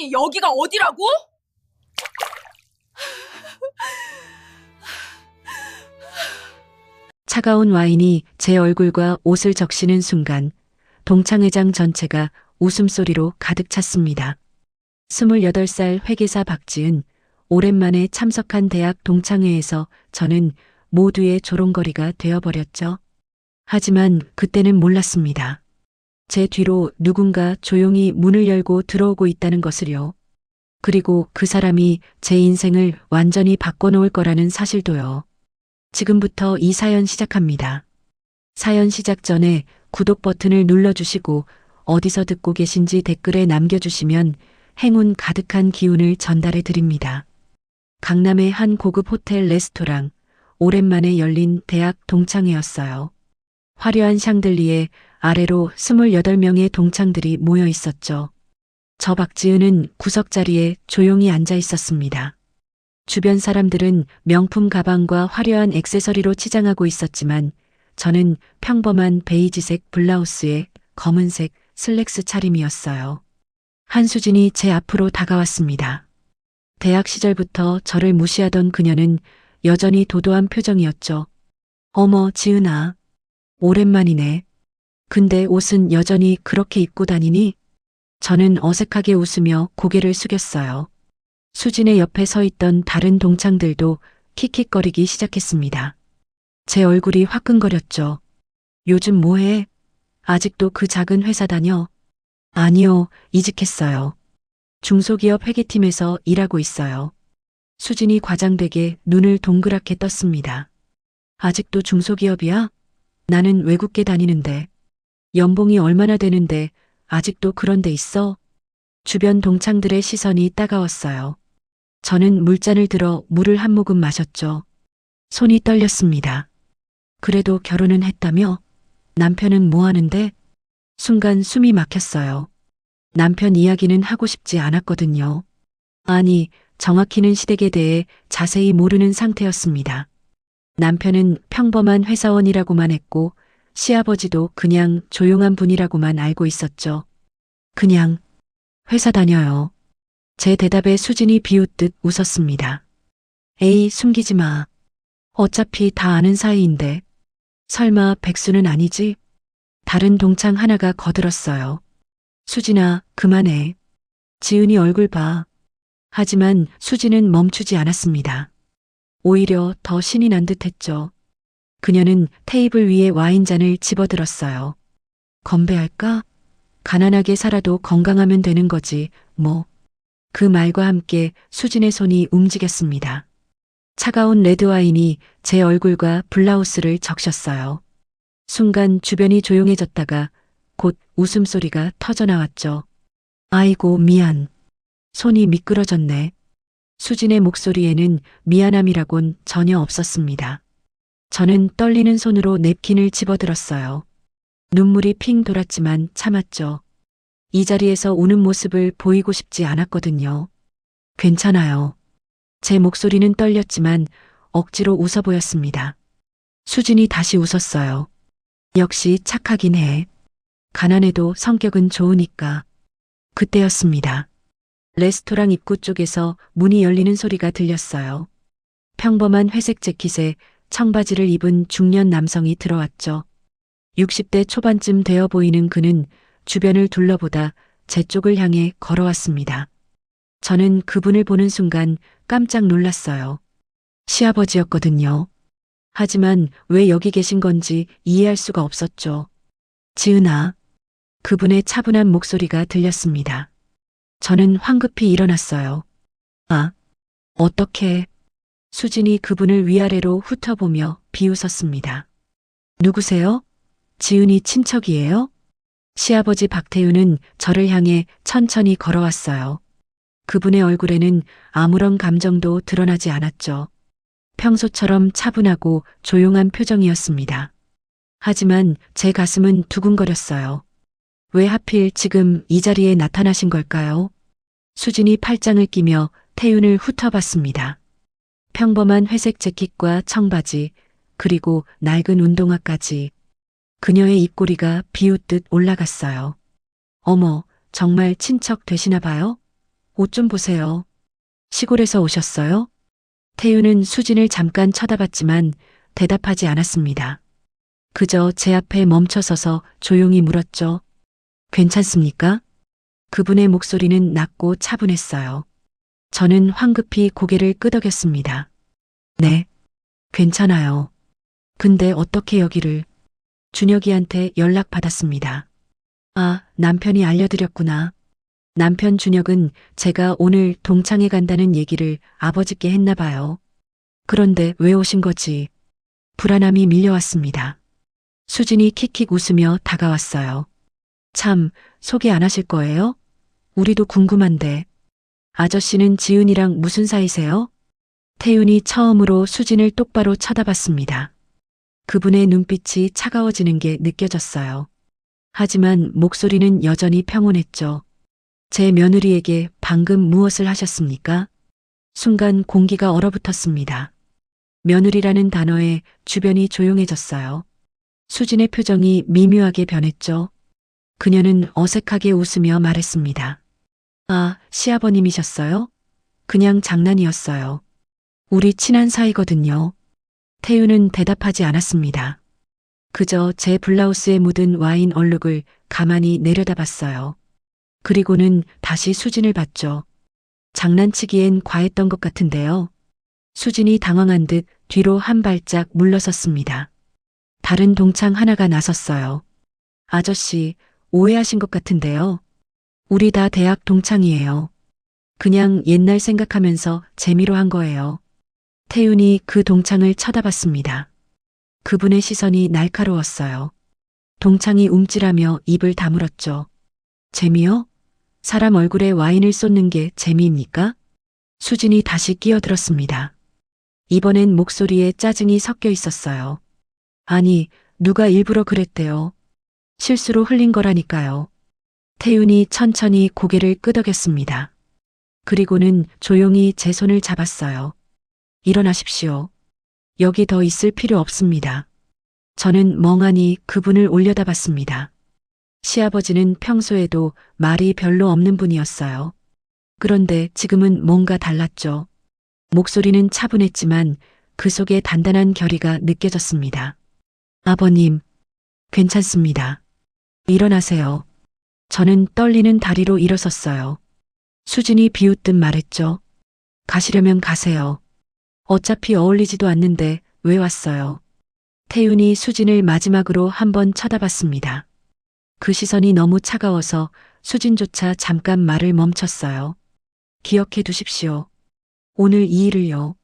아니, 여기가 어디라고? 차가운 와인이 제 얼굴과 옷을 적시는 순간 동창회장 전체가 웃음소리로 가득 찼습니다. 28살 회계사 박지은, 오랜만에 참석한 대학 동창회에서 저는 모두의 조롱거리가 되어버렸죠. 하지만 그때는 몰랐습니다. 제 뒤로 누군가 조용히 문을 열고 들어오고 있다는 것을요. 그리고 그 사람이 제 인생을 완전히 바꿔놓을 거라는 사실도요. 지금부터 이 사연 시작합니다. 사연 시작 전에 구독 버튼을 눌러주시고 어디서 듣고 계신지 댓글에 남겨주시면 행운 가득한 기운을 전달해 드립니다. 강남의 한 고급 호텔 레스토랑, 오랜만에 열린 대학 동창회였어요. 화려한 샹들리에 아래로 28명의 동창들이 모여 있었죠. 저 박지은은 구석자리에 조용히 앉아 있었습니다. 주변 사람들은 명품 가방과 화려한 액세서리로 치장하고 있었지만 저는 평범한 베이지색 블라우스에 검은색 슬랙스 차림이었어요. 한수진이 제 앞으로 다가왔습니다. 대학 시절부터 저를 무시하던 그녀는 여전히 도도한 표정이었죠. 어머, 지은아. 오랜만이네. 근데 옷은 여전히 그렇게 입고 다니니? 저는 어색하게 웃으며 고개를 숙였어요. 수진의 옆에 서 있던 다른 동창들도 킥킥거리기 시작했습니다. 제 얼굴이 화끈거렸죠. 요즘 뭐해? 아직도 그 작은 회사 다녀? 아니요, 이직했어요. 중소기업 회계팀에서 일하고 있어요. 수진이 과장되게 눈을 동그랗게 떴습니다. 아직도 중소기업이야? 나는 외국계 다니는데. 연봉이 얼마나 되는데 아직도 그런 데 있어? 주변 동창들의 시선이 따가웠어요. 저는 물잔을 들어 물을 한 모금 마셨죠. 손이 떨렸습니다. 그래도 결혼은 했다며? 남편은 뭐 하는데? 순간 숨이 막혔어요. 남편 이야기는 하고 싶지 않았거든요. 아니, 정확히는 시댁에 대해 자세히 모르는 상태였습니다. 남편은 평범한 회사원이라고만 했고 시아버지도 그냥 조용한 분이라고만 알고 있었죠. 그냥 회사 다녀요. 제 대답에 수진이 비웃듯 웃었습니다. 에이, 숨기지 마. 어차피 다 아는 사이인데. 설마 백수는 아니지? 다른 동창 하나가 거들었어요. 수진아, 그만해. 지은이 얼굴 봐. 하지만 수진은 멈추지 않았습니다. 오히려 더 신이 난 듯했죠. 그녀는 테이블 위에 와인잔을 집어들었어요. 건배할까? 가난하게 살아도 건강하면 되는 거지, 뭐. 그 말과 함께 수진의 손이 움직였습니다. 차가운 레드와인이 제 얼굴과 블라우스를 적셨어요. 순간 주변이 조용해졌다가 곧 웃음소리가 터져나왔죠. 아이고, 미안. 손이 미끄러졌네. 수진의 목소리에는 미안함이라곤 전혀 없었습니다. 저는 떨리는 손으로 냅킨을 집어들었어요. 눈물이 핑 돌았지만 참았죠. 이 자리에서 우는 모습을 보이고 싶지 않았거든요. 괜찮아요. 제 목소리는 떨렸지만 억지로 웃어 보였습니다. 수진이 다시 웃었어요. 역시 착하긴 해. 가난해도 성격은 좋으니까. 그때였습니다. 레스토랑 입구 쪽에서 문이 열리는 소리가 들렸어요. 평범한 회색 재킷에 청바지를 입은 중년 남성이 들어왔죠. 60대 초반쯤 되어 보이는 그는 주변을 둘러보다 제 쪽을 향해 걸어왔습니다. 저는 그분을 보는 순간 깜짝 놀랐어요. 시아버지였거든요. 하지만 왜 여기 계신 건지 이해할 수가 없었죠. 지은아. 그분의 차분한 목소리가 들렸습니다. 저는 황급히 일어났어요. 아, 어떡해. 수진이 그분을 위아래로 훑어보며 비웃었습니다. 누구세요? 지은이 친척이에요? 시아버지 박태윤은 저를 향해 천천히 걸어왔어요. 그분의 얼굴에는 아무런 감정도 드러나지 않았죠. 평소처럼 차분하고 조용한 표정이었습니다. 하지만 제 가슴은 두근거렸어요. 왜 하필 지금 이 자리에 나타나신 걸까요? 수진이 팔짱을 끼며 태윤을 훑어봤습니다. 평범한 회색 재킷과 청바지, 그리고 낡은 운동화까지. 그녀의 입꼬리가 비웃듯 올라갔어요. 어머, 정말 친척 되시나 봐요? 옷 좀 보세요. 시골에서 오셨어요? 태유는 수진을 잠깐 쳐다봤지만 대답하지 않았습니다. 그저 제 앞에 멈춰서서 조용히 물었죠. 괜찮습니까? 그분의 목소리는 낮고 차분했어요. 저는 황급히 고개를 끄덕였습니다. 네, 괜찮아요. 근데 어떻게 여기를? 준혁이한테 연락받았습니다. 아, 남편이 알려드렸구나. 남편 준혁은 제가 오늘 동창회 간다는 얘기를 아버지께 했나 봐요. 그런데 왜 오신 거지? 불안함이 밀려왔습니다. 수진이 킥킥 웃으며 다가왔어요. 참, 소개 안 하실 거예요? 우리도 궁금한데. 아저씨는 지은이랑 무슨 사이세요? 태윤이 처음으로 수진을 똑바로 쳐다봤습니다. 그분의 눈빛이 차가워지는 게 느껴졌어요. 하지만 목소리는 여전히 평온했죠. 제 며느리에게 방금 무엇을 하셨습니까? 순간 공기가 얼어붙었습니다. 며느리라는 단어에 주변이 조용해졌어요. 수진의 표정이 미묘하게 변했죠. 그녀는 어색하게 웃으며 말했습니다. 아, 시아버님이셨어요? 그냥 장난이었어요. 우리 친한 사이거든요. 태유는 대답하지 않았습니다. 그저 제 블라우스에 묻은 와인 얼룩을 가만히 내려다봤어요. 그리고는 다시 수진을 봤죠. 장난치기엔 과했던 것 같은데요. 수진이 당황한 듯 뒤로 한 발짝 물러섰습니다. 다른 동창 하나가 나섰어요. 아저씨, 오해하신 것 같은데요. 우리 다 대학 동창이에요. 그냥 옛날 생각하면서 재미로 한 거예요. 태윤이 그 동창을 쳐다봤습니다. 그분의 시선이 날카로웠어요. 동창이 움찔하며 입을 다물었죠. 재미요? 사람 얼굴에 와인을 쏟는 게 재미입니까? 수진이 다시 끼어들었습니다. 이번엔 목소리에 짜증이 섞여 있었어요. 아니, 누가 일부러 그랬대요. 실수로 흘린 거라니까요. 태윤이 천천히 고개를 끄덕였습니다. 그리고는 조용히 제 손을 잡았어요. 일어나십시오. 여기 더 있을 필요 없습니다. 저는 멍하니 그분을 올려다봤습니다. 시아버지는 평소에도 말이 별로 없는 분이었어요. 그런데 지금은 뭔가 달랐죠. 목소리는 차분했지만 그 속에 단단한 결의가 느껴졌습니다. 아버님, 괜찮습니다. 일어나세요. 저는 떨리는 다리로 일어섰어요. 수진이 비웃듯 말했죠. 가시려면 가세요. 어차피 어울리지도 않는데 왜 왔어요? 태윤이 수진을 마지막으로 한번 쳐다봤습니다. 그 시선이 너무 차가워서 수진조차 잠깐 말을 멈췄어요. 기억해 두십시오. 오늘 이 일을요.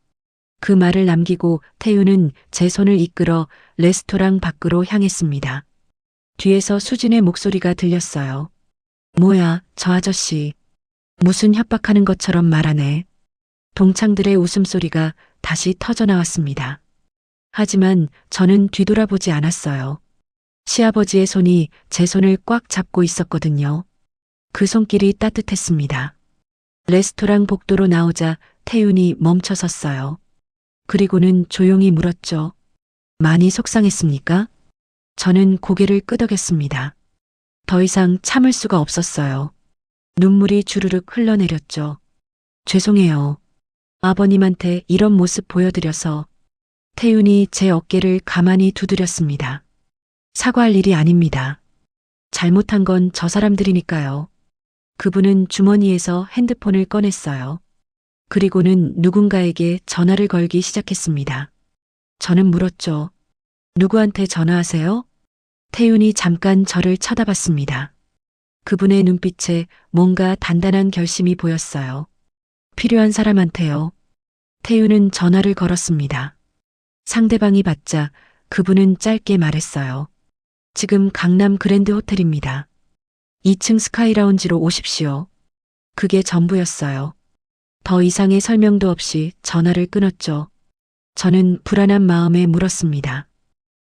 그 말을 남기고 태윤은 제 손을 이끌어 레스토랑 밖으로 향했습니다. 뒤에서 수진의 목소리가 들렸어요. 뭐야, 저 아저씨. 무슨 협박하는 것처럼 말하네. 동창들의 웃음소리가 다시 터져나왔습니다. 하지만 저는 뒤돌아보지 않았어요. 시아버지의 손이 제 손을 꽉 잡고 있었거든요. 그 손길이 따뜻했습니다. 레스토랑 복도로 나오자 태윤이 멈춰 섰어요. 그리고는 조용히 물었죠. 많이 속상했습니까? 저는 고개를 끄덕였습니다. 더 이상 참을 수가 없었어요. 눈물이 주르륵 흘러내렸죠. 죄송해요. 아버님한테 이런 모습 보여드려서. 태윤이 제 어깨를 가만히 두드렸습니다. 사과할 일이 아닙니다. 잘못한 건 저 사람들이니까요. 그분은 주머니에서 핸드폰을 꺼냈어요. 그리고는 누군가에게 전화를 걸기 시작했습니다. 저는 물었죠. 누구한테 전화하세요? 태윤이 잠깐 저를 쳐다봤습니다. 그분의 눈빛에 뭔가 단단한 결심이 보였어요. 필요한 사람한테요. 태윤은 전화를 걸었습니다. 상대방이 받자 그분은 짧게 말했어요. 지금 강남 그랜드 호텔입니다. 2층 스카이라운지로 오십시오. 그게 전부였어요. 더 이상의 설명도 없이 전화를 끊었죠. 저는 불안한 마음에 물었습니다.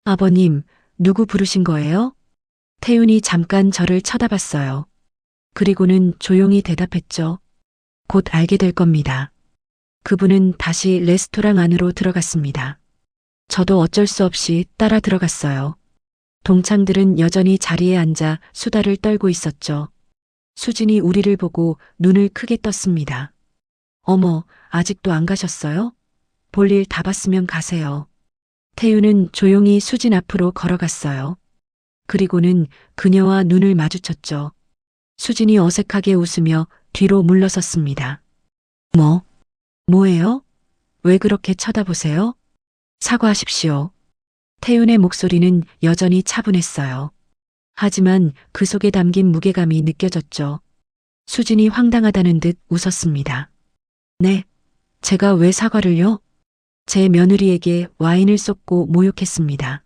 아버님, 누구 부르신 거예요? 태윤이 잠깐 저를 쳐다봤어요. 그리고는 조용히 대답했죠. 곧 알게 될 겁니다. 그분은 다시 레스토랑 안으로 들어갔습니다. 저도 어쩔 수 없이 따라 들어갔어요. 동창들은 여전히 자리에 앉아 수다를 떨고 있었죠. 수진이 우리를 보고 눈을 크게 떴습니다. 어머, 아직도 안 가셨어요? 볼일 다 봤으면 가세요. 태유는 조용히 수진 앞으로 걸어갔어요. 그리고는 그녀와 눈을 마주쳤죠. 수진이 어색하게 웃으며 뒤로 물러섰습니다. 뭐예요? 왜 그렇게 쳐다보세요? 사과하십시오. 태윤의 목소리는 여전히 차분했어요. 하지만 그 속에 담긴 무게감이 느껴졌죠. 수진이 황당하다는 듯 웃었습니다. 네, 제가 왜 사과를요? 제 며느리에게 와인을 쏟고 모욕했습니다.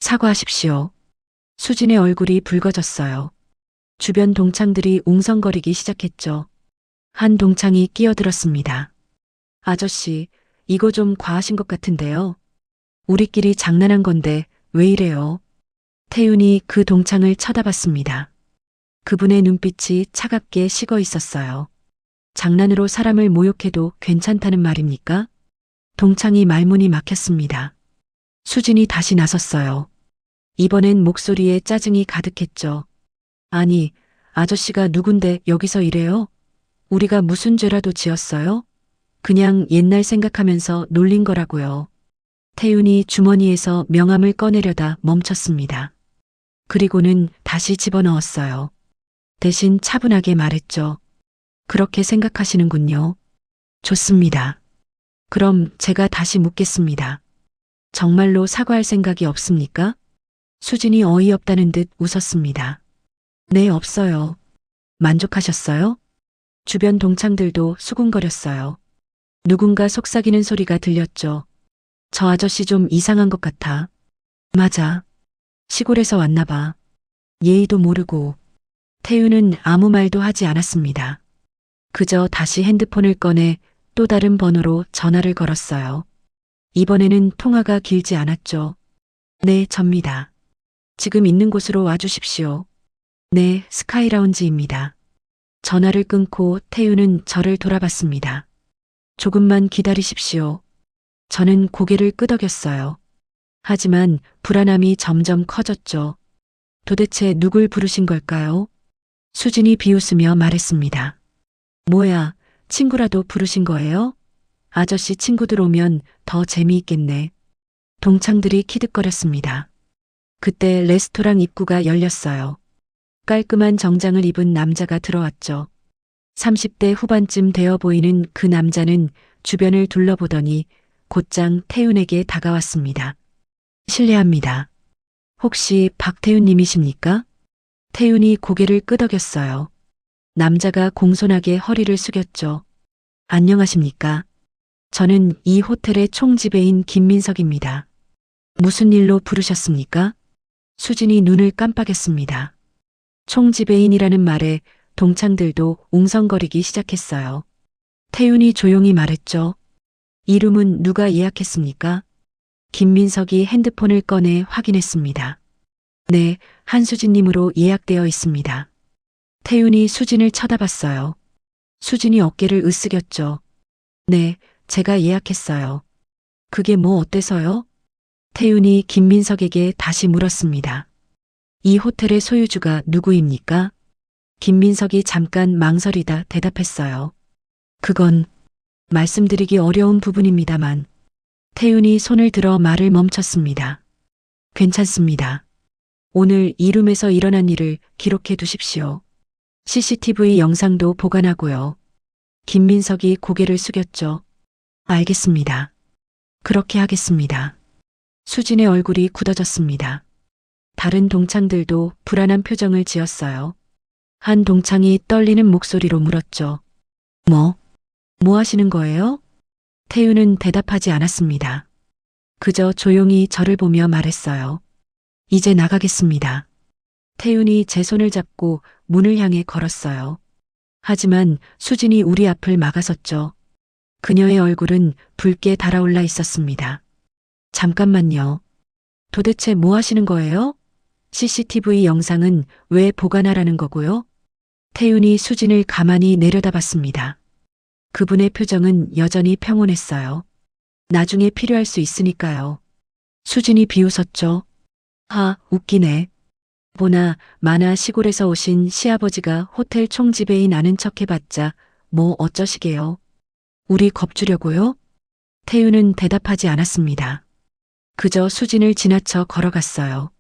사과하십시오. 수진의 얼굴이 붉어졌어요. 주변 동창들이 웅성거리기 시작했죠. 한 동창이 끼어들었습니다. 아저씨, 이거 좀 과하신 것 같은데요. 우리끼리 장난한 건데 왜 이래요? 태윤이 그 동창을 쳐다봤습니다. 그분의 눈빛이 차갑게 식어 있었어요. 장난으로 사람을 모욕해도 괜찮다는 말입니까? 동창이 말문이 막혔습니다. 수진이 다시 나섰어요. 이번엔 목소리에 짜증이 가득했죠. 아니, 아저씨가 누군데 여기서 이래요? 우리가 무슨 죄라도 지었어요? 그냥 옛날 생각하면서 놀린 거라고요. 태윤이 주머니에서 명함을 꺼내려다 멈췄습니다. 그리고는 다시 집어넣었어요. 대신 차분하게 말했죠. 그렇게 생각하시는군요. 좋습니다. 그럼 제가 다시 묻겠습니다. 정말로 사과할 생각이 없습니까? 수진이 어이없다는 듯 웃었습니다. 네, 없어요. 만족하셨어요? 주변 동창들도 수군거렸어요. 누군가 속삭이는 소리가 들렸죠. 저 아저씨 좀 이상한 것 같아. 맞아. 시골에서 왔나 봐. 예의도 모르고. 태윤은 아무 말도 하지 않았습니다. 그저 다시 핸드폰을 꺼내 또 다른 번호로 전화를 걸었어요. 이번에는 통화가 길지 않았죠. 네, 접니다. 지금 있는 곳으로 와주십시오. 네, 스카이라운지입니다. 전화를 끊고 태윤은 저를 돌아봤습니다. 조금만 기다리십시오. 저는 고개를 끄덕였어요. 하지만 불안함이 점점 커졌죠. 도대체 누굴 부르신 걸까요? 수진이 비웃으며 말했습니다. 뭐야, 친구라도 부르신 거예요? 아저씨 친구들 오면 더 재미있겠네. 동창들이 키득거렸습니다. 그때 레스토랑 입구가 열렸어요. 깔끔한 정장을 입은 남자가 들어왔죠. 30대 후반쯤 되어 보이는 그 남자는 주변을 둘러보더니 곧장 태윤에게 다가왔습니다. 실례합니다. 혹시 박태윤 님이십니까? 태윤이 고개를 끄덕였어요. 남자가 공손하게 허리를 숙였죠. 안녕하십니까? 저는 이 호텔의 총지배인 김민석입니다. 무슨 일로 부르셨습니까? 수진이 눈을 깜빡였습니다. 총지배인이라는 말에 동창들도 웅성거리기 시작했어요. 태윤이 조용히 말했죠. 이름은 누가 예약했습니까? 김민석이 핸드폰을 꺼내 확인했습니다. 네, 한수진님으로 예약되어 있습니다. 태윤이 수진을 쳐다봤어요. 수진이 어깨를 으쓱였죠. 네, 제가 예약했어요. 그게 뭐 어때서요? 태윤이 김민석에게 다시 물었습니다. 이 호텔의 소유주가 누구입니까? 김민석이 잠깐 망설이다 대답했어요. 그건 말씀드리기 어려운 부분입니다만. 태윤이 손을 들어 말을 멈췄습니다. 괜찮습니다. 오늘 이 룸에서 일어난 일을 기록해 두십시오. CCTV 영상도 보관하고요. 김민석이 고개를 숙였죠. 알겠습니다. 그렇게 하겠습니다. 수진의 얼굴이 굳어졌습니다. 다른 동창들도 불안한 표정을 지었어요. 한 동창이 떨리는 목소리로 물었죠. 뭐 하시는 거예요? 태윤은 대답하지 않았습니다. 그저 조용히 저를 보며 말했어요. 이제 나가겠습니다. 태윤이 제 손을 잡고 문을 향해 걸었어요. 하지만 수진이 우리 앞을 막아섰죠. 그녀의 얼굴은 붉게 달아올라 있었습니다. 잠깐만요. 도대체 뭐 하시는 거예요? CCTV 영상은 왜 보관하라는 거고요? 태윤이 수진을 가만히 내려다봤습니다. 그분의 표정은 여전히 평온했어요. 나중에 필요할 수 있으니까요. 수진이 비웃었죠. 웃기네. 보나 마나 시골에서 오신 시아버지가 호텔 총지배인 아는 척 해봤자 뭐 어쩌시게요. 우리 겁주려고요? 태유는 대답하지 않았습니다. 그저 수진을 지나쳐 걸어갔어요.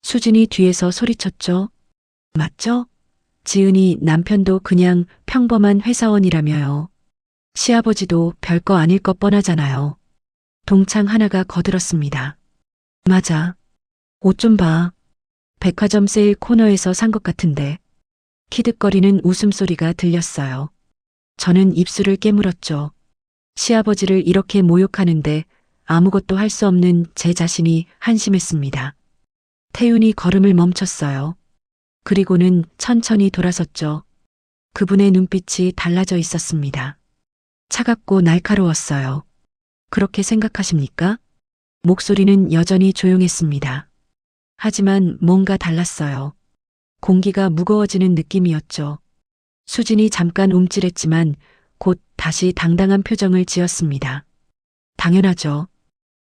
수진이 뒤에서 소리쳤죠. 맞죠? 지은이 남편도 그냥 평범한 회사원이라며요. 시아버지도 별거 아닐 것 뻔하잖아요. 동창 하나가 거들었습니다. 맞아. 옷 좀 봐. 백화점 세일 코너에서 산 것 같은데. 키득거리는 웃음소리가 들렸어요. 저는 입술을 깨물었죠. 시아버지를 이렇게 모욕하는데 아무것도 할 수 없는 제 자신이 한심했습니다. 태윤이 걸음을 멈췄어요. 그리고는 천천히 돌아섰죠. 그분의 눈빛이 달라져 있었습니다. 차갑고 날카로웠어요. 그렇게 생각하십니까? 목소리는 여전히 조용했습니다. 하지만 뭔가 달랐어요. 공기가 무거워지는 느낌이었죠. 수진이 잠깐 움찔했지만 곧 다시 당당한 표정을 지었습니다. 당연하죠.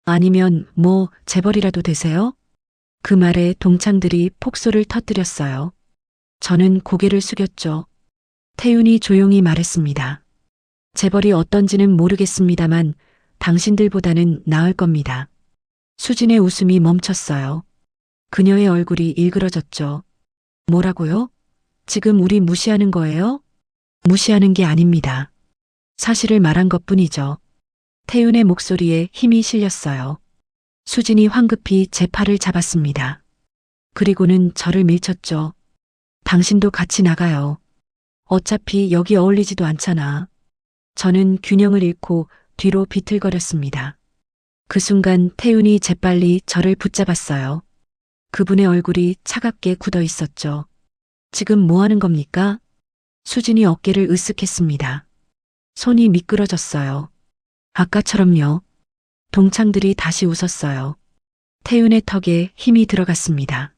아니면 뭐 재벌이라도 되세요? 그 말에 동창들이 폭소를 터뜨렸어요. 저는 고개를 숙였죠. 태윤이 조용히 말했습니다. 재벌이 어떤지는 모르겠습니다만 당신들보다는 나을 겁니다. 수진의 웃음이 멈췄어요. 그녀의 얼굴이 일그러졌죠. 뭐라고요? 지금 우리 무시하는 거예요? 무시하는 게 아닙니다. 사실을 말한 것뿐이죠. 태윤의 목소리에 힘이 실렸어요. 수진이 황급히 제 팔을 잡았습니다. 그리고는 저를 밀쳤죠. 당신도 같이 나가요. 어차피 여기 어울리지도 않잖아. 저는 균형을 잃고 뒤로 비틀거렸습니다. 그 순간 태윤이 재빨리 저를 붙잡았어요. 그분의 얼굴이 차갑게 굳어 있었죠. 지금 뭐 하는 겁니까? 수진이 어깨를 으쓱했습니다. 손이 미끄러졌어요. 아까처럼요. 동창들이 다시 웃었어요. 태윤의 턱에 힘이 들어갔습니다.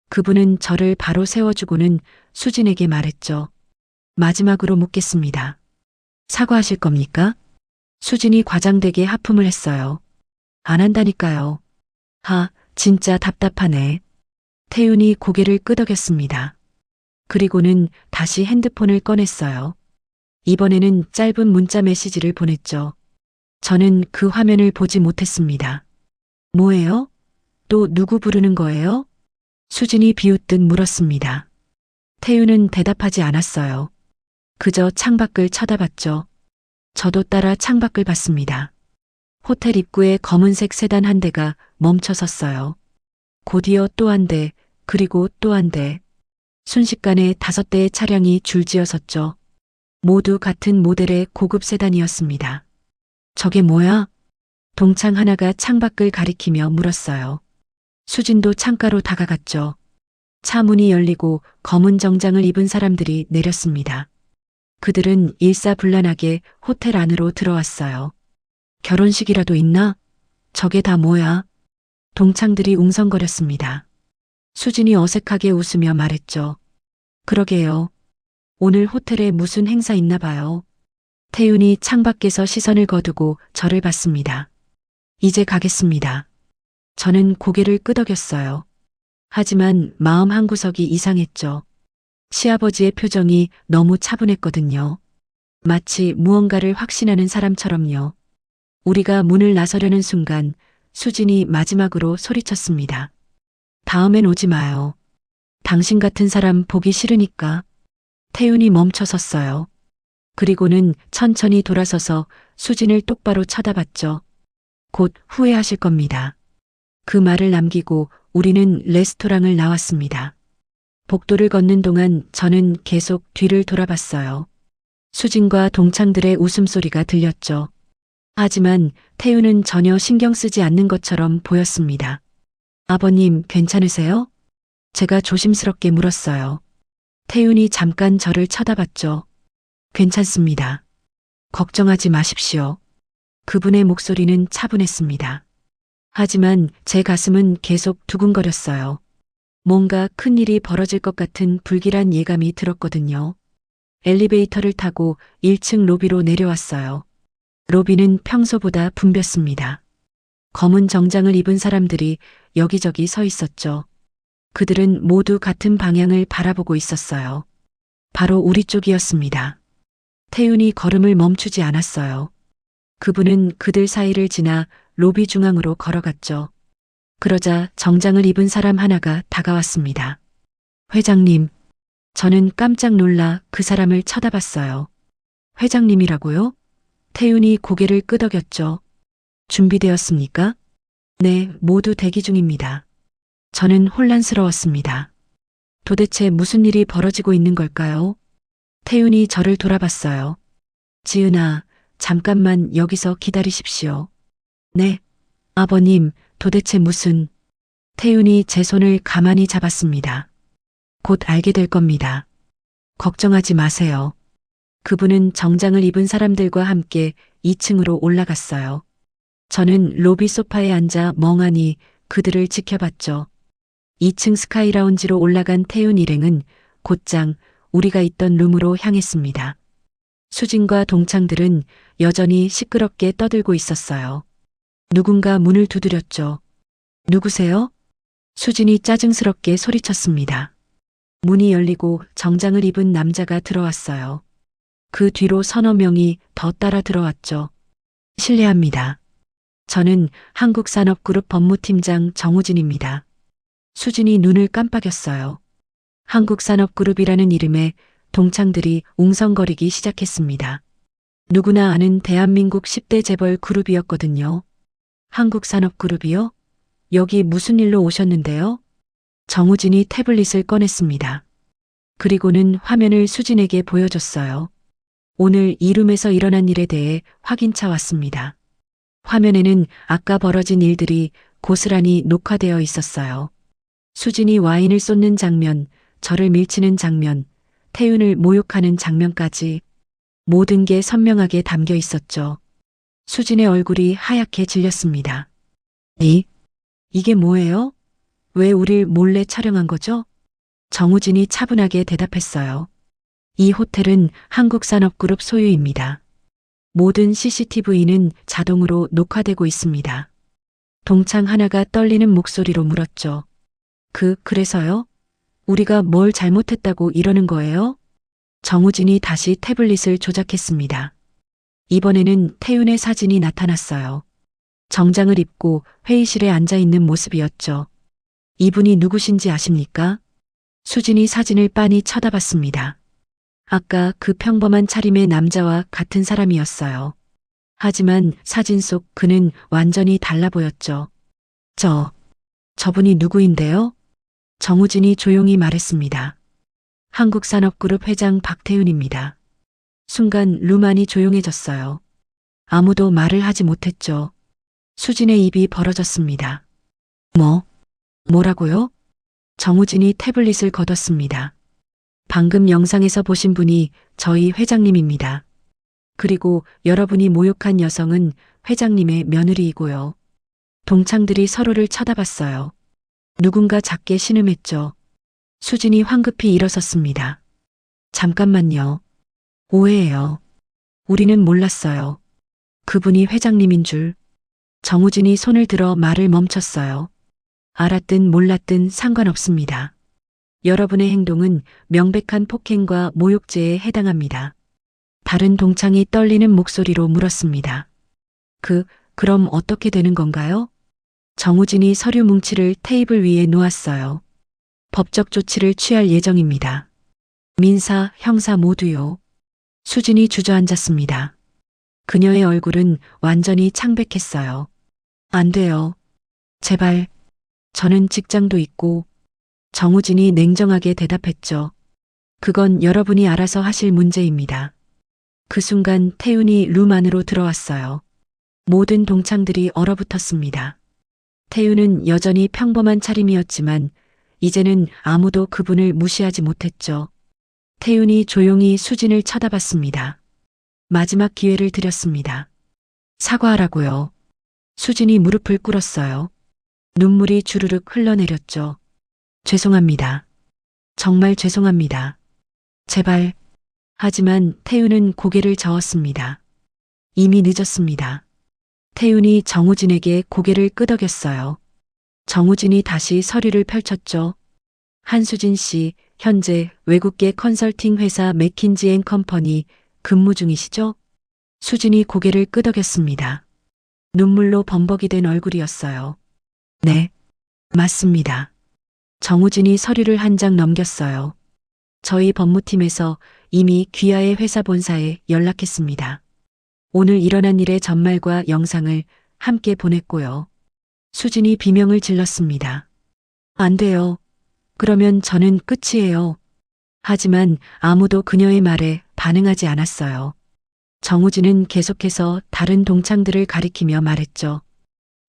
그분은 저를 바로 세워주고는 수진에게 말했죠. 마지막으로 묻겠습니다. 사과하실 겁니까? 수진이 과장되게 하품을 했어요. 안 한다니까요. 진짜 답답하네. 태윤이 고개를 끄덕였습니다. 그리고는 다시 핸드폰을 꺼냈어요. 이번에는 짧은 문자 메시지를 보냈죠. 저는 그 화면을 보지 못했습니다. 뭐예요? 또 누구 부르는 거예요? 수진이 비웃듯 물었습니다. 태윤은 대답하지 않았어요. 그저 창밖을 쳐다봤죠. 저도 따라 창밖을 봤습니다. 호텔 입구에 검은색 세단 한 대가 멈춰 섰어요. 곧이어 또 한 대, 그리고 또 한 대. 순식간에 5대의 차량이 줄지어 섰죠. 모두 같은 모델의 고급 세단이었습니다. 저게 뭐야? 동창 하나가 창밖을 가리키며 물었어요. 수진도 창가로 다가갔죠. 차 문이 열리고 검은 정장을 입은 사람들이 내렸습니다. 그들은 일사불란하게 호텔 안으로 들어왔어요. 결혼식이라도 있나? 저게 다 뭐야? 동창들이 웅성거렸습니다. 수진이 어색하게 웃으며 말했죠. 그러게요. 오늘 호텔에 무슨 행사 있나 봐요. 태윤이 창밖에서 시선을 거두고 저를 봤습니다. 이제 가겠습니다. 저는 고개를 끄덕였어요. 하지만 마음 한구석이 이상했죠. 시아버지의 표정이 너무 차분했거든요. 마치 무언가를 확신하는 사람처럼요. 우리가 문을 나서려는 순간 수진이 마지막으로 소리쳤습니다. 다음엔 오지 마요. 당신 같은 사람 보기 싫으니까. 태윤이 멈춰 섰어요. 그리고는 천천히 돌아서서 수진을 똑바로 쳐다봤죠. 곧 후회하실 겁니다. 그 말을 남기고 우리는 레스토랑을 나왔습니다. 복도를 걷는 동안 저는 계속 뒤를 돌아봤어요. 수진과 동창들의 웃음소리가 들렸죠. 하지만 태윤은 전혀 신경 쓰지 않는 것처럼 보였습니다. 아버님, 괜찮으세요? 제가 조심스럽게 물었어요. 태윤이 잠깐 저를 쳐다봤죠. 괜찮습니다. 걱정하지 마십시오. 그분의 목소리는 차분했습니다. 하지만 제 가슴은 계속 두근거렸어요. 뭔가 큰일이 벌어질 것 같은 불길한 예감이 들었거든요. 엘리베이터를 타고 1층 로비로 내려왔어요. 로비는 평소보다 붐볐습니다. 검은 정장을 입은 사람들이 여기저기 서 있었죠. 그들은 모두 같은 방향을 바라보고 있었어요. 바로 우리 쪽이었습니다. 태윤이 걸음을 멈추지 않았어요. 그분은 그들 사이를 지나 로비 중앙으로 걸어갔죠. 그러자 정장을 입은 사람 하나가 다가왔습니다. 회장님, 저는 깜짝 놀라 그 사람을 쳐다봤어요. 회장님이라고요? 태윤이 고개를 끄덕였죠. 준비되었습니까? 네, 모두 대기 중입니다. 저는 혼란스러웠습니다. 도대체 무슨 일이 벌어지고 있는 걸까요? 태윤이 저를 돌아봤어요. 지은아, 잠깐만 여기서 기다리십시오. 네, 아버님, 도대체 무슨... 태윤이 제 손을 가만히 잡았습니다. 곧 알게 될 겁니다. 걱정하지 마세요. 그분은 정장을 입은 사람들과 함께 2층으로 올라갔어요. 저는 로비 소파에 앉아 멍하니 그들을 지켜봤죠. 2층 스카이라운지로 올라간 태윤 일행은 곧장 우리가 있던 룸으로 향했습니다. 수진과 동창들은 여전히 시끄럽게 떠들고 있었어요. 누군가 문을 두드렸죠. 누구세요? 수진이 짜증스럽게 소리쳤습니다. 문이 열리고 정장을 입은 남자가 들어왔어요. 그 뒤로 서너 명이 더 따라 들어왔죠. 실례합니다. 저는 한국산업그룹 법무팀장 정우진입니다. 수진이 눈을 깜빡였어요. 한국산업그룹이라는 이름에 동창들이 웅성거리기 시작했습니다. 누구나 아는 대한민국 10대 재벌 그룹이었거든요. 한국산업그룹이요? 여기 무슨 일로 오셨는데요? 정우진이 태블릿을 꺼냈습니다. 그리고는 화면을 수진에게 보여줬어요. 오늘 이 룸에서 일어난 일에 대해 확인차 왔습니다. 화면에는 아까 벌어진 일들이 고스란히 녹화되어 있었어요. 수진이 와인을 쏟는 장면, 저를 밀치는 장면, 태윤을 모욕하는 장면까지 모든 게 선명하게 담겨 있었죠. 수진의 얼굴이 하얗게 질렸습니다. 이게 뭐예요? 왜 우릴 몰래 촬영한 거죠? 정우진이 차분하게 대답했어요. 이 호텔은 한국산업그룹 소유입니다. 모든 CCTV는 자동으로 녹화되고 있습니다. 동창 하나가 떨리는 목소리로 물었죠. 그래서요? 우리가 뭘 잘못했다고 이러는 거예요? 정우진이 다시 태블릿을 조작했습니다. 이번에는 태윤의 사진이 나타났어요. 정장을 입고 회의실에 앉아 있는 모습이었죠. 이분이 누구신지 아십니까? 수진이 사진을 빤히 쳐다봤습니다. 아까 그 평범한 차림의 남자와 같은 사람이었어요. 하지만 사진 속 그는 완전히 달라 보였죠. 저분이 누구인데요? 정우진이 조용히 말했습니다. 한국산업그룹 회장 박태윤입니다. 순간 룸 안이 조용해졌어요. 아무도 말을 하지 못했죠. 수진의 입이 벌어졌습니다. 뭐라고요? 정우진이 태블릿을 걷었습니다. 방금 영상에서 보신 분이 저희 회장님입니다. 그리고 여러분이 모욕한 여성은 회장님의 며느리이고요. 동창들이 서로를 쳐다봤어요. 누군가 작게 신음했죠. 수진이 황급히 일어섰습니다. 잠깐만요. 오해예요. 우리는 몰랐어요. 그분이 회장님인 줄. 정우진이 손을 들어 말을 멈췄어요. 알았든 몰랐든 상관없습니다. 여러분의 행동은 명백한 폭행과 모욕죄에 해당합니다. 다른 동창이 떨리는 목소리로 물었습니다. 그럼 어떻게 되는 건가요? 정우진이 서류 뭉치를 테이블 위에 놓았어요. 법적 조치를 취할 예정입니다. 민사, 형사 모두요. 수진이 주저앉았습니다. 그녀의 얼굴은 완전히 창백했어요. 안 돼요. 제발. 저는 직장도 있고. 정우진이 냉정하게 대답했죠. 그건 여러분이 알아서 하실 문제입니다. 그 순간 태윤이 룸 안으로 들어왔어요. 모든 동창들이 얼어붙었습니다. 태윤은 여전히 평범한 차림이었지만 이제는 아무도 그분을 무시하지 못했죠. 태윤이 조용히 수진을 쳐다봤습니다. 마지막 기회를 드렸습니다. 사과하라고요. 수진이 무릎을 꿇었어요. 눈물이 주르륵 흘러내렸죠. 죄송합니다. 정말 죄송합니다. 제발. 하지만 태윤은 고개를 저었습니다. 이미 늦었습니다. 태윤이 정우진에게 고개를 끄덕였어요. 정우진이 다시 서류를 펼쳤죠. 한수진 씨, 현재 외국계 컨설팅 회사 맥킨지 앤 컴퍼니 근무 중이시죠? 수진이 고개를 끄덕였습니다. 눈물로 범벅이 된 얼굴이었어요. 네, 맞습니다. 정우진이 서류를 한 장 넘겼어요. 저희 법무팀에서 이미 귀하의 회사 본사에 연락했습니다. 오늘 일어난 일의 전말과 영상을 함께 보냈고요. 수진이 비명을 질렀습니다. 안 돼요. 그러면 저는 끝이에요. 하지만 아무도 그녀의 말에 반응하지 않았어요. 정우진은 계속해서 다른 동창들을 가리키며 말했죠.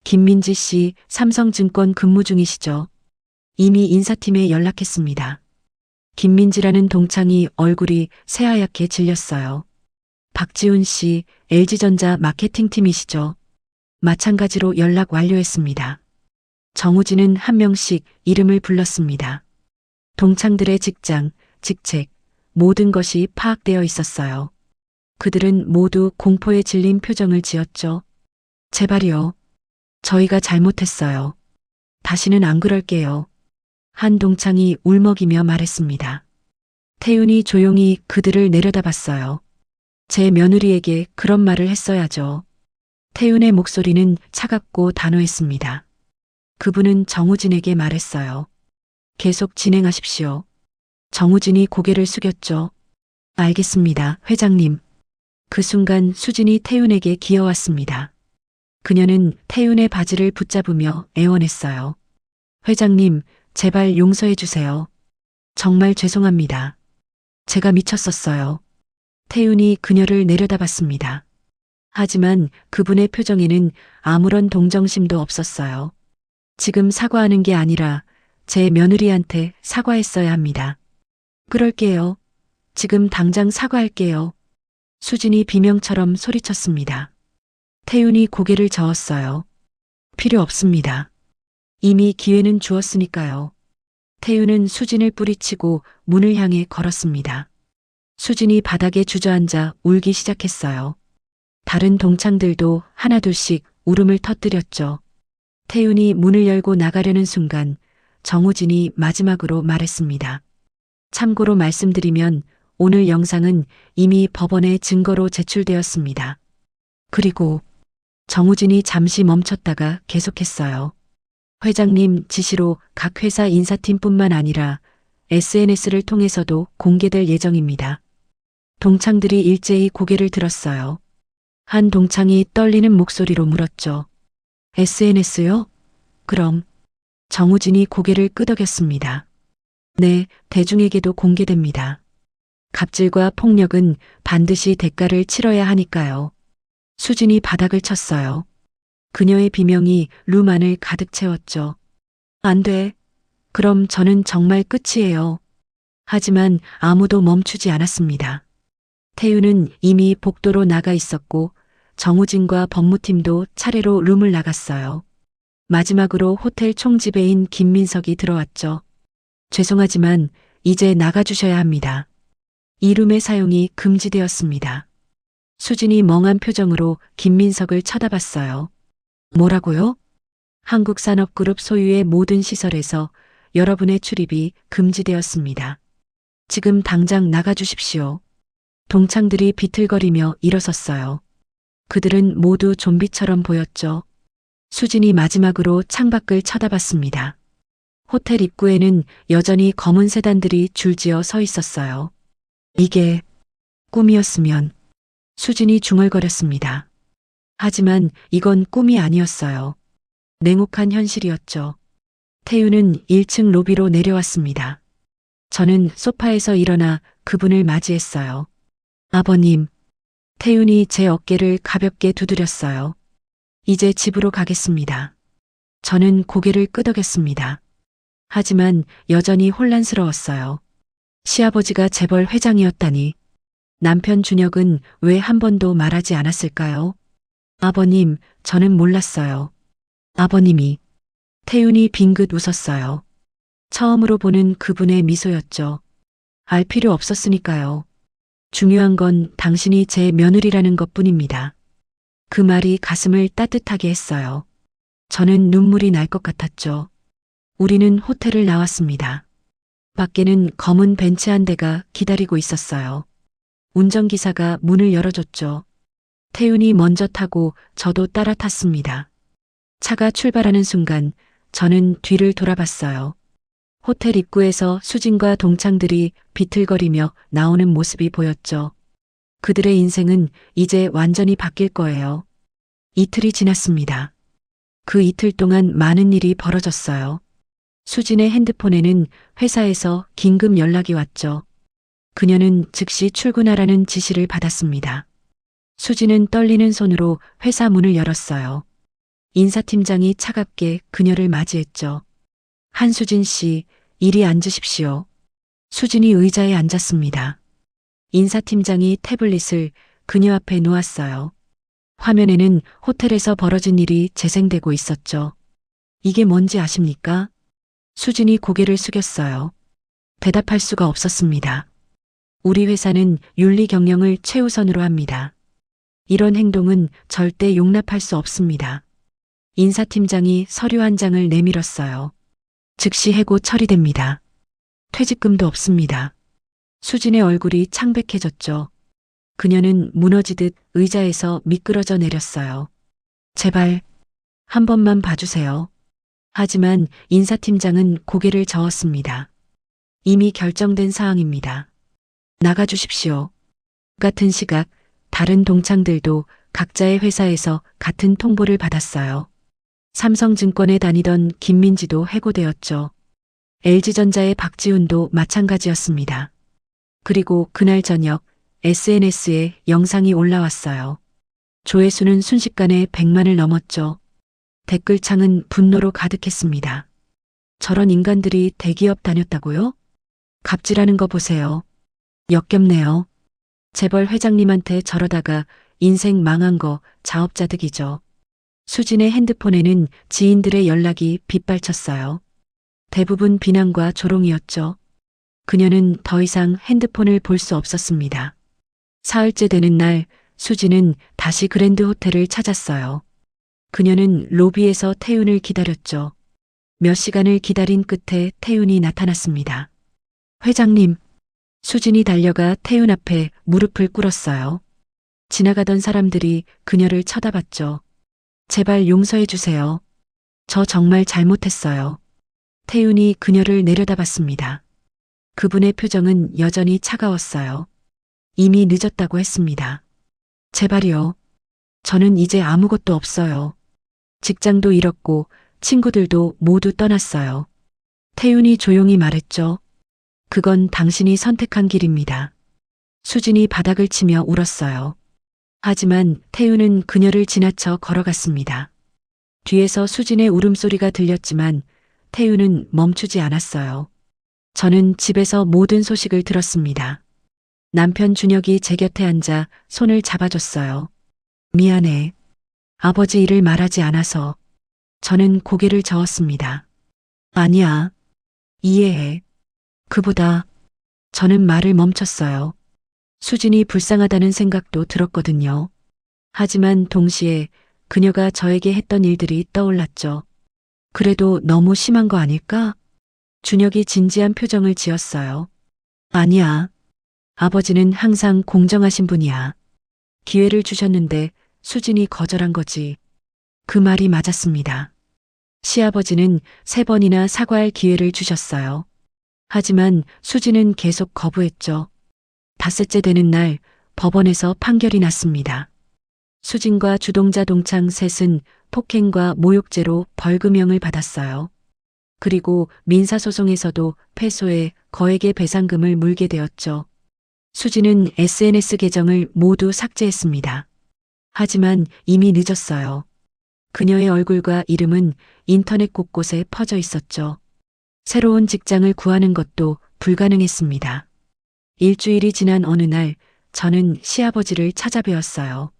김민지 씨, 삼성증권 근무 중이시죠? 이미 인사팀에 연락했습니다. 김민지라는 동창이 얼굴이 새하얗게 질렸어요. 박지훈 씨, LG전자 마케팅팀이시죠? 마찬가지로 연락 완료했습니다. 정우진은 한 명씩 이름을 불렀습니다. 동창들의 직장, 직책, 모든 것이 파악되어 있었어요. 그들은 모두 공포에 질린 표정을 지었죠. 제발요. 저희가 잘못했어요. 다시는 안 그럴게요. 한 동창이 울먹이며 말했습니다. 태윤이 조용히 그들을 내려다봤어요. 제 며느리에게 그런 말을 했어야죠. 태윤의 목소리는 차갑고 단호했습니다. 그분은 정우진에게 말했어요. 계속 진행하십시오. 정우진이 고개를 숙였죠. 알겠습니다, 회장님. 그 순간 수진이 태윤에게 기어왔습니다. 그녀는 태윤의 바지를 붙잡으며 애원했어요. 회장님, 제발 용서해 주세요. 정말 죄송합니다. 제가 미쳤었어요. 태윤이 그녀를 내려다봤습니다. 하지만 그분의 표정에는 아무런 동정심도 없었어요. 지금 사과하는 게 아니라 제 며느리한테 사과했어야 합니다. 그럴게요. 지금 당장 사과할게요. 수진이 비명처럼 소리쳤습니다. 태윤이 고개를 저었어요. 필요 없습니다. 이미 기회는 주었으니까요. 태윤은 수진을 뿌리치고 문을 향해 걸었습니다. 수진이 바닥에 주저앉아 울기 시작했어요. 다른 동창들도 하나둘씩 울음을 터뜨렸죠. 태윤이 문을 열고 나가려는 순간 정우진이 마지막으로 말했습니다. 참고로 말씀드리면 오늘 영상은 이미 법원에 증거로 제출되었습니다. 그리고 정우진이 잠시 멈췄다가 계속했어요. 회장님 지시로 각 회사 인사팀뿐만 아니라 SNS를 통해서도 공개될 예정입니다. 동창들이 일제히 고개를 들었어요. 한 동창이 떨리는 목소리로 물었죠. SNS요? 그럼 정우진이 고개를 끄덕였습니다. 네, 대중에게도 공개됩니다. 갑질과 폭력은 반드시 대가를 치러야 하니까요. 수진이 바닥을 쳤어요. 그녀의 비명이 룸 안을 가득 채웠죠. 안 돼. 그럼 저는 정말 끝이에요. 하지만 아무도 멈추지 않았습니다. 태윤은 이미 복도로 나가 있었고 정우진과 법무팀도 차례로 룸을 나갔어요. 마지막으로 호텔 총지배인 김민석이 들어왔죠. 죄송하지만 이제 나가주셔야 합니다. 이 룸의 사용이 금지되었습니다. 수진이 멍한 표정으로 김민석을 쳐다봤어요. 뭐라고요? 한국산업그룹 소유의 모든 시설에서 여러분의 출입이 금지되었습니다. 지금 당장 나가주십시오. 동창들이 비틀거리며 일어섰어요. 그들은 모두 좀비처럼 보였죠. 수진이 마지막으로 창밖을 쳐다봤습니다. 호텔 입구에는 여전히 검은 세단들이 줄지어 서 있었어요. 이게 꿈이었으면 수진이 중얼거렸습니다. 하지만 이건 꿈이 아니었어요. 냉혹한 현실이었죠. 태윤은 1층 로비로 내려왔습니다. 저는 소파에서 일어나 그분을 맞이했어요. 아버님. 태윤이 제 어깨를 가볍게 두드렸어요. 이제 집으로 가겠습니다. 저는 고개를 끄덕였습니다. 하지만 여전히 혼란스러웠어요. 시아버지가 재벌 회장이었다니. 남편 준혁은 왜 한 번도 말하지 않았을까요? 아버님, 저는 몰랐어요. 아버님이. 태윤이 빙긋 웃었어요. 처음으로 보는 그분의 미소였죠. 알 필요 없었으니까요. 중요한 건 당신이 제 며느리라는 것뿐입니다. 그 말이 가슴을 따뜻하게 했어요. 저는 눈물이 날 것 같았죠. 우리는 호텔을 나왔습니다. 밖에는 검은 벤츠 한 대가 기다리고 있었어요. 운전기사가 문을 열어줬죠. 태윤이 먼저 타고 저도 따라 탔습니다. 차가 출발하는 순간 저는 뒤를 돌아봤어요. 호텔 입구에서 수진과 동창들이 비틀거리며 나오는 모습이 보였죠. 그들의 인생은 이제 완전히 바뀔 거예요. 이틀이 지났습니다. 그 이틀 동안 많은 일이 벌어졌어요. 수진의 핸드폰에는 회사에서 긴급 연락이 왔죠. 그녀는 즉시 출근하라는 지시를 받았습니다. 수진은 떨리는 손으로 회사 문을 열었어요. 인사팀장이 차갑게 그녀를 맞이했죠. 한수진 씨, 이리 앉으십시오. 수진이 의자에 앉았습니다. 인사팀장이 태블릿을 그녀 앞에 놓았어요. 화면에는 호텔에서 벌어진 일이 재생되고 있었죠. 이게 뭔지 아십니까? 수진이 고개를 숙였어요. 대답할 수가 없었습니다. 우리 회사는 윤리 경영을 최우선으로 합니다. 이런 행동은 절대 용납할 수 없습니다. 인사팀장이 서류 한 장을 내밀었어요. 즉시 해고 처리됩니다. 퇴직금도 없습니다. 수진의 얼굴이 창백해졌죠. 그녀는 무너지듯 의자에서 미끄러져 내렸어요. 제발 한 번만 봐주세요. 하지만 인사팀장은 고개를 저었습니다. 이미 결정된 사항입니다. 나가주십시오. 같은 시각 다른 동창들도 각자의 회사에서 같은 통보를 받았어요. 삼성증권에 다니던 김민지도 해고되었죠. LG전자의 박지훈도 마찬가지였습니다. 그리고 그날 저녁 SNS에 영상이 올라왔어요. 조회수는 순식간에 100만을 넘었죠. 댓글창은 분노로 가득했습니다. 저런 인간들이 대기업 다녔다고요? 갑질하는 거 보세요. 역겹네요. 재벌 회장님한테 저러다가 인생 망한 거 자업자득이죠. 수진의 핸드폰에는 지인들의 연락이 빗발쳤어요. 대부분 비난과 조롱이었죠. 그녀는 더 이상 핸드폰을 볼 수 없었습니다. 사흘째 되는 날 수진은 다시 그랜드 호텔을 찾았어요. 그녀는 로비에서 태윤을 기다렸죠. 몇 시간을 기다린 끝에 태윤이 나타났습니다. 회장님. 수진이 달려가 태윤 앞에 무릎을 꿇었어요. 지나가던 사람들이 그녀를 쳐다봤죠. 제발 용서해 주세요. 저 정말 잘못했어요. 태윤이 그녀를 내려다봤습니다. 그분의 표정은 여전히 차가웠어요. 이미 늦었다고 했습니다. 제발요. 저는 이제 아무것도 없어요. 직장도 잃었고 친구들도 모두 떠났어요. 태윤이 조용히 말했죠. 그건 당신이 선택한 길입니다. 수진이 바닥을 치며 울었어요. 하지만 태윤은 그녀를 지나쳐 걸어갔습니다. 뒤에서 수진의 울음소리가 들렸지만 태윤은 멈추지 않았어요. 저는 집에서 모든 소식을 들었습니다. 남편 준혁이 제 곁에 앉아 손을 잡아줬어요. 미안해. 아버지 일을 말하지 않아서. 저는 고개를 저었습니다. 아니야. 이해해. 그보다 저는 말을 멈췄어요. 수진이 불쌍하다는 생각도 들었거든요. 하지만 동시에 그녀가 저에게 했던 일들이 떠올랐죠. 그래도 너무 심한 거 아닐까? 준혁이 진지한 표정을 지었어요. 아니야. 아버지는 항상 공정하신 분이야. 기회를 주셨는데 수진이 거절한 거지. 그 말이 맞았습니다. 시아버지는 3번이나 사과할 기회를 주셨어요. 하지만 수진은 계속 거부했죠. 닷새째 되는 날 법원에서 판결이 났습니다. 수진과 주동자 동창 셋은 폭행과 모욕죄로 벌금형을 받았어요. 그리고 민사소송에서도 패소해 거액의 배상금을 물게 되었죠. 수진은 SNS 계정을 모두 삭제했습니다. 하지만 이미 늦었어요. 그녀의 얼굴과 이름은 인터넷 곳곳에 퍼져 있었죠. 새로운 직장을 구하는 것도 불가능했습니다. 일주일이 지난 어느 날 저는 시아버지를 찾아뵈었어요.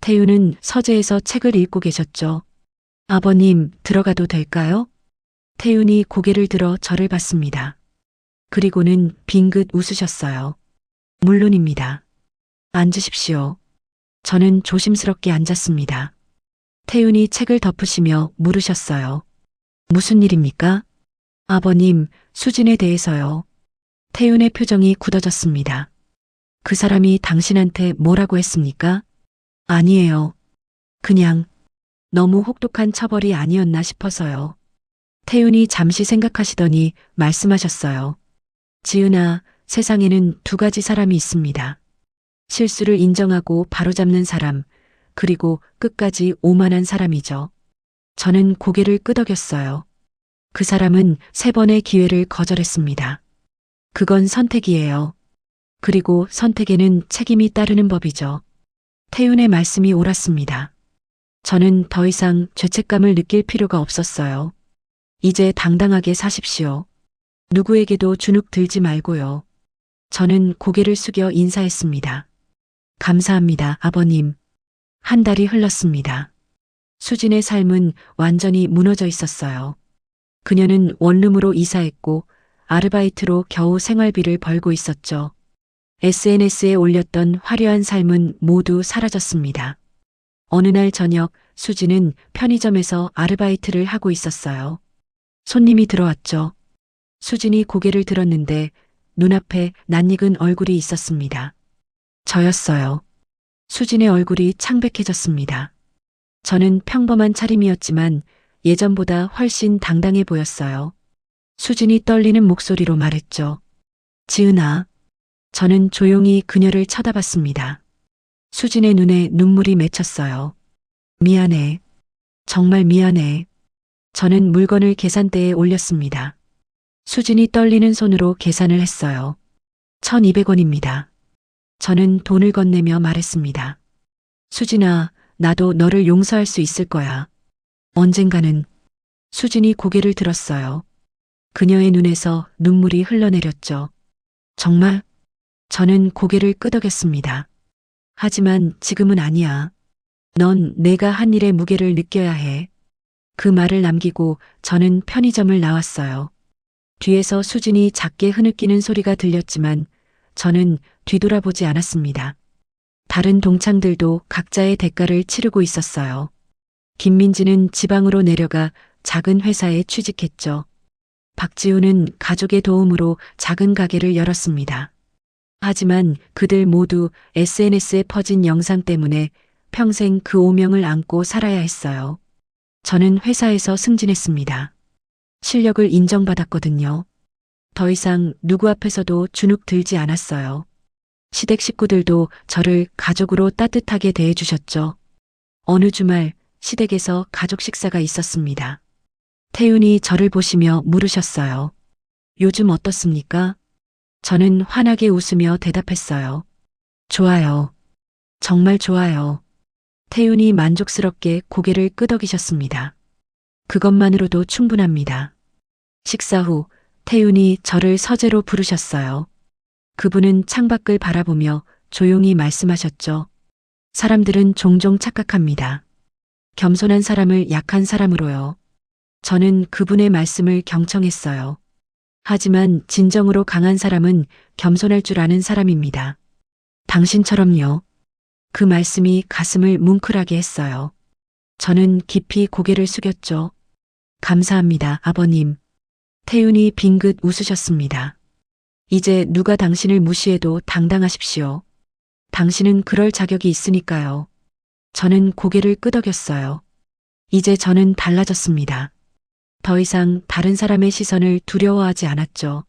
태윤은 서재에서 책을 읽고 계셨죠. 아버님, 들어가도 될까요? 태윤이 고개를 들어 저를 봤습니다. 그리고는 빙긋 웃으셨어요. 물론입니다. 앉으십시오. 저는 조심스럽게 앉았습니다. 태윤이 책을 덮으시며 물으셨어요. 무슨 일입니까? 아버님, 수진에 대해서요. 태윤의 표정이 굳어졌습니다. 그 사람이 당신한테 뭐라고 했습니까? 아니에요. 그냥 너무 혹독한 처벌이 아니었나 싶어서요. 태윤이 잠시 생각하시더니 말씀하셨어요. 지은아, 세상에는 두 가지 사람이 있습니다. 실수를 인정하고 바로잡는 사람, 그리고 끝까지 오만한 사람이죠. 저는 고개를 끄덕였어요. 그 사람은 3번의 기회를 거절했습니다. 그건 선택이에요. 그리고 선택에는 책임이 따르는 법이죠. 태윤의 말씀이 옳았습니다. 저는 더 이상 죄책감을 느낄 필요가 없었어요. 이제 당당하게 사십시오. 누구에게도 주눅 들지 말고요. 저는 고개를 숙여 인사했습니다. 감사합니다, 아버님. 한 달이 흘렀습니다. 수진의 삶은 완전히 무너져 있었어요. 그녀는 원룸으로 이사했고 아르바이트로 겨우 생활비를 벌고 있었죠. SNS에 올렸던 화려한 삶은 모두 사라졌습니다. 어느 날 저녁 수진은 편의점에서 아르바이트를 하고 있었어요. 손님이 들어왔죠. 수진이 고개를 들었는데 눈앞에 낯익은 얼굴이 있었습니다. 저였어요. 수진의 얼굴이 창백해졌습니다. 저는 평범한 차림이었지만 예전보다 훨씬 당당해 보였어요. 수진이 떨리는 목소리로 말했죠. 지은아. 저는 조용히 그녀를 쳐다봤습니다. 수진의 눈에 눈물이 맺혔어요. 미안해. 정말 미안해. 저는 물건을 계산대에 올렸습니다. 수진이 떨리는 손으로 계산을 했어요. 1,200원입니다. 저는 돈을 건네며 말했습니다. 수진아, 나도 너를 용서할 수 있을 거야. 언젠가는. 수진이 고개를 들었어요. 그녀의 눈에서 눈물이 흘러내렸죠. 정말? 저는 고개를 끄덕였습니다. 하지만 지금은 아니야. 넌 내가 한 일의 무게를 느껴야 해. 그 말을 남기고 저는 편의점을 나왔어요. 뒤에서 수진이 작게 흐느끼는 소리가 들렸지만 저는 뒤돌아보지 않았습니다. 다른 동창들도 각자의 대가를 치르고 있었어요. 김민지는 지방으로 내려가 작은 회사에 취직했죠. 박지우는 가족의 도움으로 작은 가게를 열었습니다. 하지만 그들 모두 SNS에 퍼진 영상 때문에 평생 그 오명을 안고 살아야 했어요. 저는 회사에서 승진했습니다. 실력을 인정받았거든요. 더 이상 누구 앞에서도 주눅 들지 않았어요. 시댁 식구들도 저를 가족으로 따뜻하게 대해주셨죠. 어느 주말 시댁에서 가족 식사가 있었습니다. 태윤이 저를 보시며 물으셨어요. 요즘 어떻습니까? 저는 환하게 웃으며 대답했어요. 좋아요. 정말 좋아요. 태윤이 만족스럽게 고개를 끄덕이셨습니다. 그것만으로도 충분합니다. 식사 후 태윤이 저를 서재로 부르셨어요. 그분은 창밖을 바라보며 조용히 말씀하셨죠. 사람들은 종종 착각합니다. 겸손한 사람을 약한 사람으로요. 저는 그분의 말씀을 경청했어요. 하지만 진정으로 강한 사람은 겸손할 줄 아는 사람입니다. 당신처럼요. 그 말씀이 가슴을 뭉클하게 했어요. 저는 깊이 고개를 숙였죠. 감사합니다, 아버님. 태윤이 빙긋 웃으셨습니다. 이제 누가 당신을 무시해도 당당하십시오. 당신은 그럴 자격이 있으니까요. 저는 고개를 끄덕였어요. 이제 저는 달라졌습니다. 더 이상 다른 사람의 시선을 두려워하지 않았죠.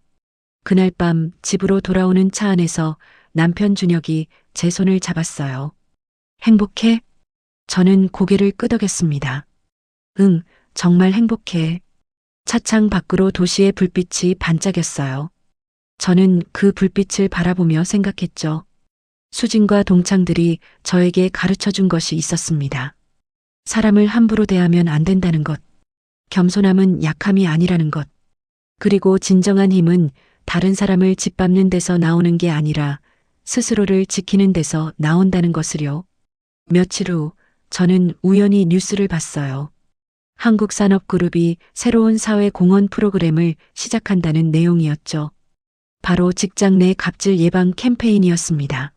그날 밤 집으로 돌아오는 차 안에서 남편 준혁이 제 손을 잡았어요. 행복해? 저는 고개를 끄덕였습니다. 응, 정말 행복해. 차창 밖으로 도시의 불빛이 반짝였어요. 저는 그 불빛을 바라보며 생각했죠. 수진과 동창들이 저에게 가르쳐 준 것이 있었습니다. 사람을 함부로 대하면 안 된다는 것. 겸손함은 약함이 아니라는 것. 그리고 진정한 힘은 다른 사람을 짓밟는 데서 나오는 게 아니라 스스로를 지키는 데서 나온다는 것을요. 며칠 후 저는 우연히 뉴스를 봤어요. 한국산업그룹이 새로운 사회공헌 프로그램을 시작한다는 내용이었죠. 바로 직장 내 갑질 예방 캠페인이었습니다.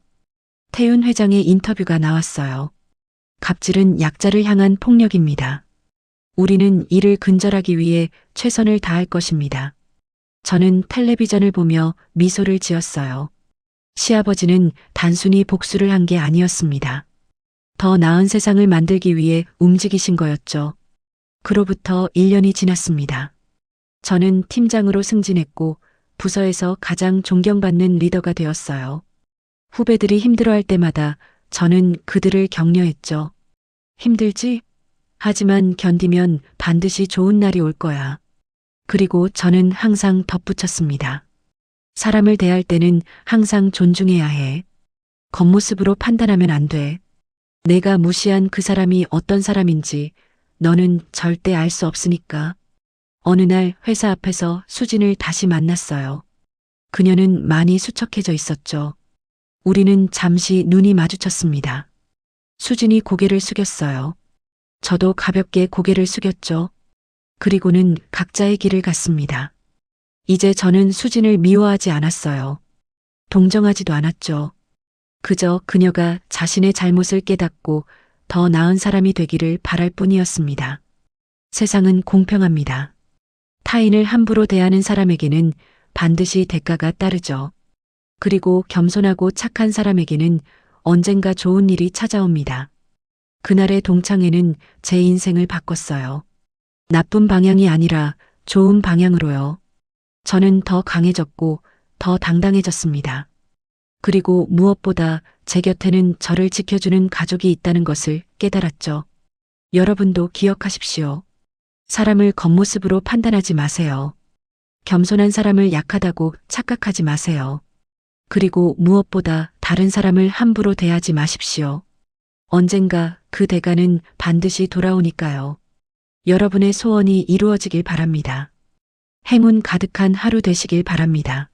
태윤 회장의 인터뷰가 나왔어요. 갑질은 약자를 향한 폭력입니다. 우리는 이를 근절하기 위해 최선을 다할 것입니다. 저는 텔레비전을 보며 미소를 지었어요. 시아버지는 단순히 복수를 한 게 아니었습니다. 더 나은 세상을 만들기 위해 움직이신 거였죠. 그로부터 1년이 지났습니다. 저는 팀장으로 승진했고 부서에서 가장 존경받는 리더가 되었어요. 후배들이 힘들어할 때마다 저는 그들을 격려했죠. 힘들지? 하지만 견디면 반드시 좋은 날이 올 거야. 그리고 저는 항상 덧붙였습니다. 사람을 대할 때는 항상 존중해야 해. 겉모습으로 판단하면 안 돼. 내가 무시한 그 사람이 어떤 사람인지 너는 절대 알 수 없으니까. 어느 날 회사 앞에서 수진을 다시 만났어요. 그녀는 많이 수척해져 있었죠. 우리는 잠시 눈이 마주쳤습니다. 수진이 고개를 숙였어요. 저도 가볍게 고개를 숙였죠. 그리고는 각자의 길을 갔습니다. 이제 저는 수진을 미워하지 않았어요. 동정하지도 않았죠. 그저 그녀가 자신의 잘못을 깨닫고 더 나은 사람이 되기를 바랄 뿐이었습니다. 세상은 공평합니다. 타인을 함부로 대하는 사람에게는 반드시 대가가 따르죠. 그리고 겸손하고 착한 사람에게는 언젠가 좋은 일이 찾아옵니다. 그날의 동창회는 제 인생을 바꿨어요. 나쁜 방향이 아니라 좋은 방향으로요. 저는 더 강해졌고 더 당당해졌습니다. 그리고 무엇보다 제 곁에는 저를 지켜주는 가족이 있다는 것을 깨달았죠. 여러분도 기억하십시오. 사람을 겉모습으로 판단하지 마세요. 겸손한 사람을 약하다고 착각하지 마세요. 그리고 무엇보다 다른 사람을 함부로 대하지 마십시오. 언젠가 그 대가는 반드시 돌아오니까요. 여러분의 소원이 이루어지길 바랍니다. 행운 가득한 하루 되시길 바랍니다.